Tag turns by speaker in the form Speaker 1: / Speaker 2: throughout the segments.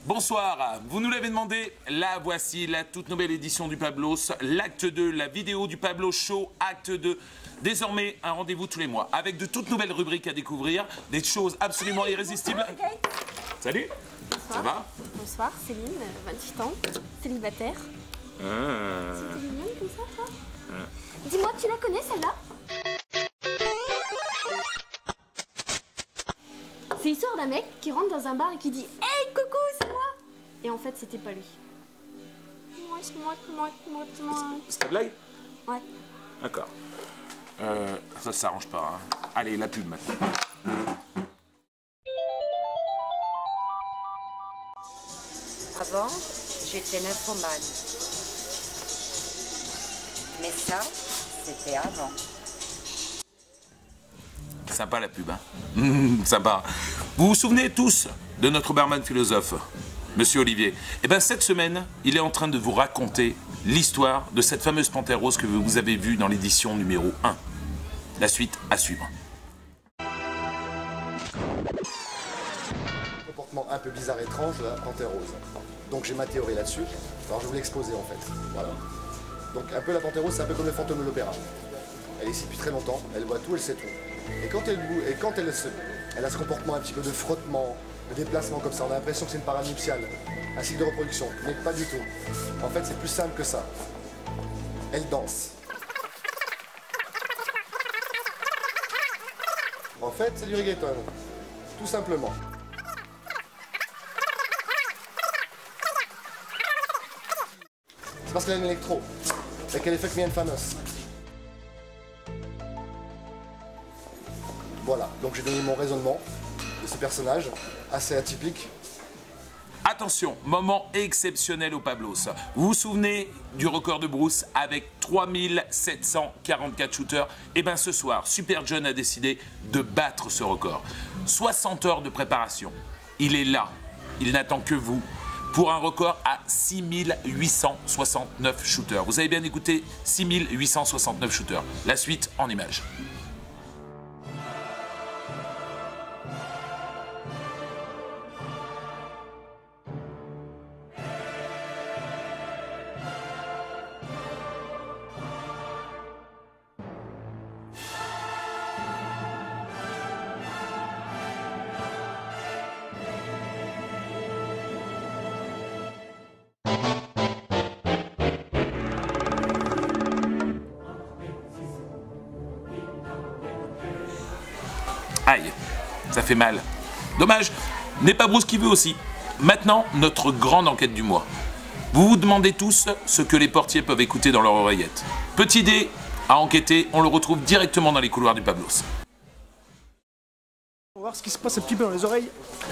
Speaker 1: Bonsoir, vous nous l'avez demandé, la voici, la toute nouvelle édition du Pablos, l'acte 2, la vidéo du Pablos Show, acte 2. Désormais, un rendez-vous tous les mois, avec de toutes nouvelles rubriques à découvrir, des choses absolument irrésistibles. Salut.
Speaker 2: Bonsoir.
Speaker 1: Ça va?
Speaker 2: Bonsoir, Céline, 28 ans, célibataire. C'était mignonne comme ça, toi? Dis-moi, tu la connais celle-là? C'est l'histoire d'un mec qui rentre dans un bar et qui dit « Hey, coucou, c'est moi !» Et en fait, c'était pas lui. Moi.
Speaker 1: C'est ta blague?
Speaker 2: Ouais.
Speaker 1: D'accord. Ça s'arrange pas. Hein. Allez, la pub maintenant.
Speaker 3: Avant, j'étais nymphomane. Mais ça, c'était avant.
Speaker 1: Sympa la pub, hein. Sympa. Vous vous souvenez tous de notre barman philosophe, Monsieur Olivier? Eh bien, cette semaine, il est en train de vous raconter l'histoire de cette fameuse panthère rose que vous avez vue dans l'édition numéro 1. La suite à suivre.
Speaker 4: Comportement un peu bizarre et étrange de la panthère rose. Donc j'ai ma théorie là-dessus. Alors je vais vous l'exposer en fait. Voilà. Donc un peu la panthère rose, c'est un peu comme le fantôme de l'opéra. Elle est ici depuis très longtemps, elle voit tout, elle sait tout. Et quand elle a ce comportement un petit peu de frottement, de déplacement comme ça, on a l'impression que c'est une paranuptiale, un cycle de reproduction, mais pas du tout. En fait, c'est plus simple que ça. Elle danse. En fait, c'est du reggaeton, tout simplement. C'est parce qu'elle a une électro, et qu'elle est faite bien fanos. Voilà, donc j'ai donné mon raisonnement de ce personnage, assez atypique.
Speaker 1: Attention, moment exceptionnel au Pablos. Vous vous souvenez du record de Bruce avec 3744 shooters? Et bien ce soir, Super John a décidé de battre ce record. 60 heures de préparation. Il est là, il n'attend que vous, pour un record à 6869 shooters. Vous avez bien écouté, 6869 shooters. La suite en images. Aïe, ça fait mal. Dommage, n'est pas Bruce qui veut aussi. Maintenant, notre grande enquête du mois. Vous vous demandez tous ce que les portiers peuvent écouter dans leur oreillette. Petit dé à enquêter, on le retrouve directement dans les couloirs du Pablos.
Speaker 5: On va voir ce qui se passe un petit peu dans les oreilles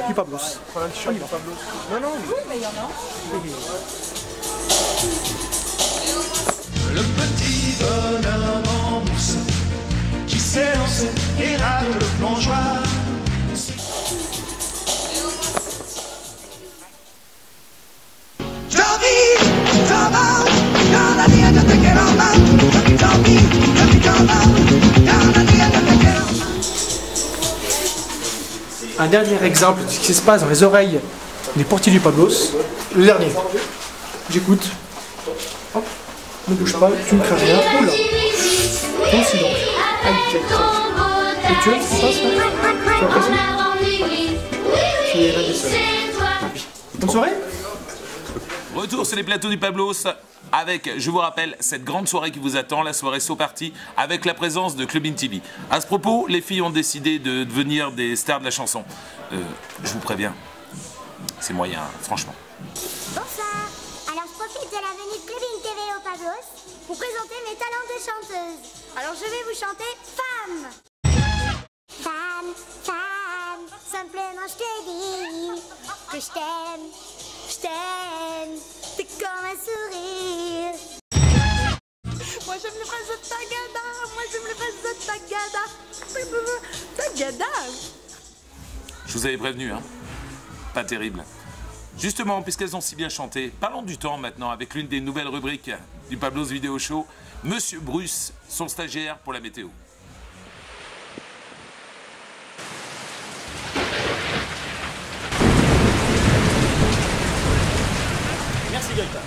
Speaker 5: du Pablos. Voilà, on y va. Non, non, oui, mais il y en a.
Speaker 6: Le petit bonhomme en mousse qui s'élance et rate le plongeoir.
Speaker 5: Un dernier exemple de ce qui se passe dans les oreilles des portiers du Pablos. Le dernier. J'écoute. Hop. Ne bouge pas, tu ne crées rien. Oula. Toi aussi donc. Aïe, aïe, aïe. Et tu vois ce qui se passe là? Tu as l'impression? Tu es l'un des seuls. Bonne soirée.
Speaker 1: Retour sur les plateaux du Pablos avec, je vous rappelle, cette grande soirée qui vous attend, la soirée So Party, avec la présence de Club In TV. À ce propos, les filles ont décidé de devenir des stars de la chanson. Je vous préviens, c'est moyen, franchement.
Speaker 7: Bonsoir. Alors je profite de la venue de Club In TV au Pablos pour présenter mes talents de chanteuse. Alors je vais vous chanter Femme. Femme, femme, simplement je te dis que je t'aime, t'es comme un sourire. Moi j'aime les fraises de Tagada, moi j'aime les fraises de Tagada. Tagada.
Speaker 1: Je vous avais prévenu, hein. Pas terrible. Justement, puisqu'elles ont si bien chanté, parlons du temps maintenant avec l'une des nouvelles rubriques du Pablos Vidéo Show, Monsieur Bruce, son stagiaire pour la météo.
Speaker 8: Gaëtan.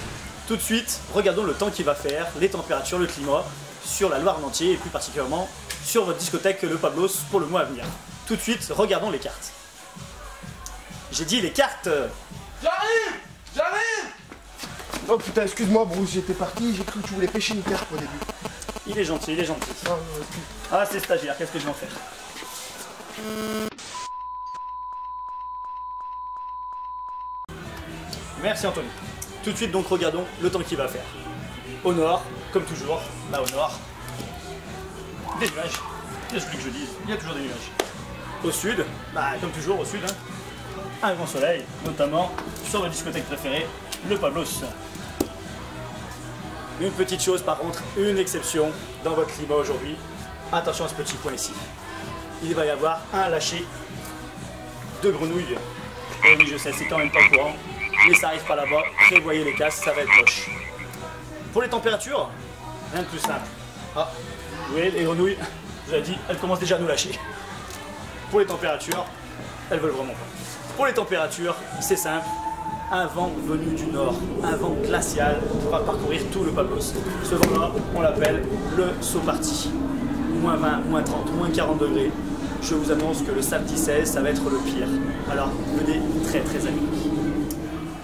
Speaker 8: Tout de suite, regardons le temps qu'il va faire, les températures, le climat sur la Loire en entier et plus particulièrement sur votre discothèque Le Pablos pour le mois à venir. Tout de suite, regardons les cartes. J'ai dit les cartes.
Speaker 5: J'arrive. Oh putain, excuse-moi Bruce, j'étais parti, j'ai cru que tu voulais pêcher une carte au début.
Speaker 8: Il est gentil, il est gentil. Ah, c'est stagiaire, qu'est-ce que je vais en faire? Merci Anthony. Tout de suite donc regardons le temps qu'il va faire. Au nord, comme toujours, là au nord, des nuages. Qu'est-ce que je dis? Il y a toujours des nuages. Au sud, bah comme toujours au sud, hein, un grand soleil, notamment sur ma discothèque préférée, le Pablos. Une petite chose par contre, une exception dans votre climat aujourd'hui. Attention à ce petit point ici. Il va y avoir un lâcher de grenouilles. Et oui, je sais, c'est quand même pas courant, mais ça arrive pas là-bas. Prévoyez les casses, ça va être moche. Pour les températures, rien de plus simple. Ah, vous voyez, les grenouilles, je vous l'ai dit, elles commencent déjà à nous lâcher. Pour les températures, elles veulent vraiment pas. Pour les températures, c'est simple. Un vent venu du nord, un vent glacial va parcourir tout le Pablos. Ce vent-là, on l'appelle le saut parti. Moins 20, moins 30, moins 40 degrés. Je vous annonce que le samedi 16, ça va être le pire. Alors, venez très très amis.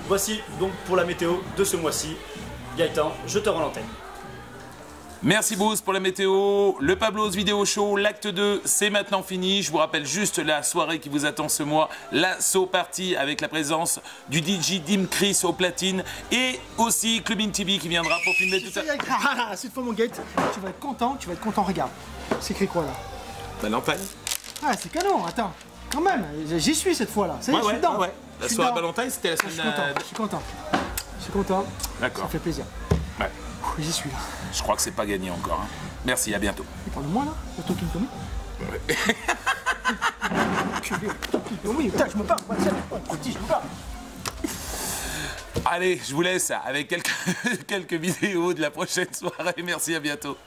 Speaker 8: Voici donc pour la météo de ce mois-ci. Gaëtan, je te rends l'antenne.
Speaker 1: Merci Bruce pour la météo. Le Pablos Vidéo Show, l'acte 2, c'est maintenant fini. Je vous rappelle juste la soirée qui vous attend ce mois, la Saut Party avec la présence du DJ Dim Chris au platine et aussi Clubin TV qui viendra pour filmer tout ça.
Speaker 5: Cette fois mon Gaët, tu vas être content, regarde. C'est écrit quoi là?
Speaker 1: Valentine.
Speaker 5: Ah c'est canon, attends. Quand même, j'y suis cette fois là. Ça y est, je suis dedans.
Speaker 1: Ouais. La soirée Valentine, c'était la semaine...
Speaker 5: Je suis content.
Speaker 1: D'accord.
Speaker 5: Ça fait plaisir.
Speaker 1: Ouais.
Speaker 5: J'y suis là.
Speaker 1: Je crois que c'est pas gagné encore. Hein. Merci, à bientôt.
Speaker 5: Tu parles de moi là? Le Talking Tommy? Oui, putain, je me parle. Je me parle.
Speaker 1: Allez, je vous laisse avec quelques vidéos de la prochaine soirée. Merci, à bientôt.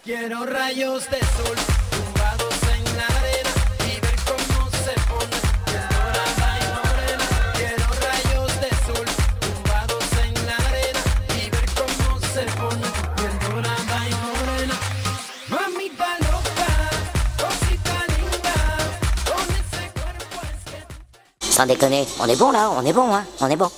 Speaker 6: Quiero rayos de sol tumbados en la arena y ver cómo se pone dorada y morena. Quiero rayos de sol tumbados en la arena y ver cómo se pone dorada y morena. Mamita loca, cosita linda, con ese cuerpo es que...
Speaker 3: Sans déconner, on est bon là, on est bon, hein, on est bon.